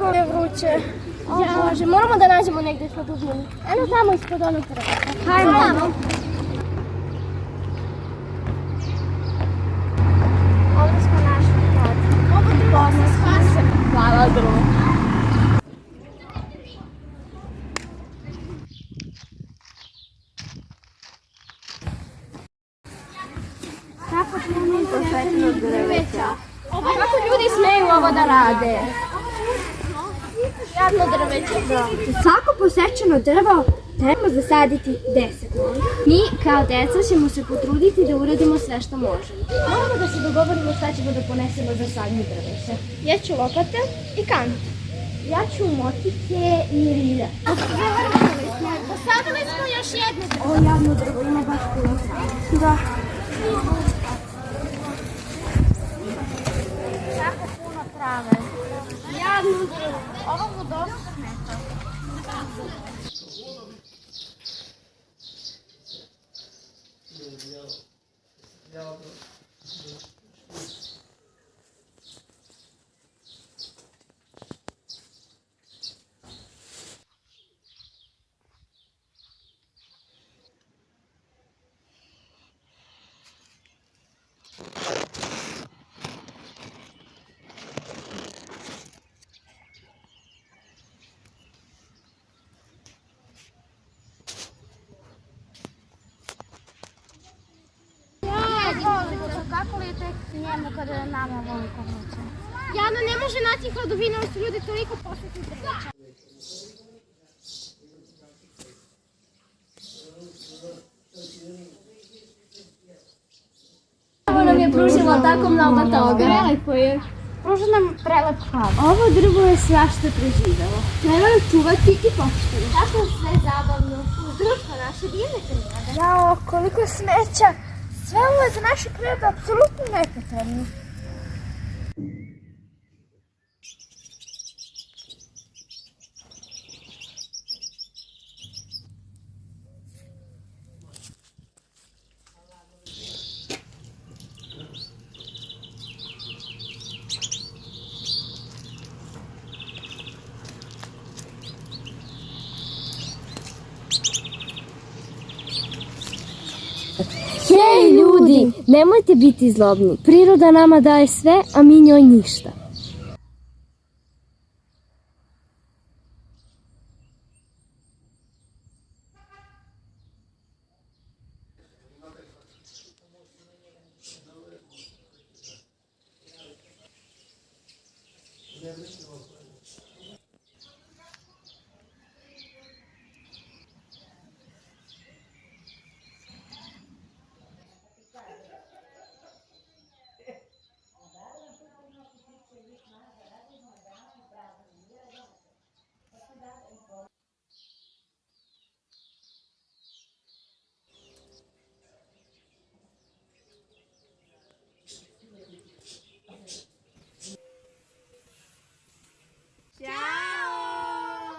Kako je vruće. O Bože, moramo da nađemo negdje smo dubinu. Eno tamo ispod onog drveta. Hajmo. Ovdje smo našli hod. Ovo drvo se spase. Hvala drvo. Kako smo posvećeno drveća. Kako ljudi smeju ovo da rade? Jadno drveće. Svako posečeno drvo treba zasaditi 10. Mi kao deca ćemo se potruditi da uradimo sve što možemo. Moramo da se dogovorimo šta ćemo da ponesemo za sadnje drveća. Ja ću lopate i kant. Ja ću motike i rida. Posadili smo još jedno drvo. Ovo jadno drvo ima baš puno trave. Da. Jako puno trave. Jadno drvo. Ovo mu dosta smeta. Kako li je tek njemu kada je nama ovoliko vruće? Jano ne može naći hladovine, ali su ljudi toliko posvetni drveća. Ovo nam je pružilo tako mnogo toga. Prelepo je. Pruža nam prelep hlad. Ovo drvo je svašta preživelo. Treba je čuvati i poštovati. Tako je sve zabavno. Uz društvo naše divne prirode. Jao, koliko smeća. Sve ovo je za naše prirode apsolutno nepotrebno. Hej ljudi, nemojte biti zlobni. Priroda nama daje sve, a mi njoj ništa. Ne,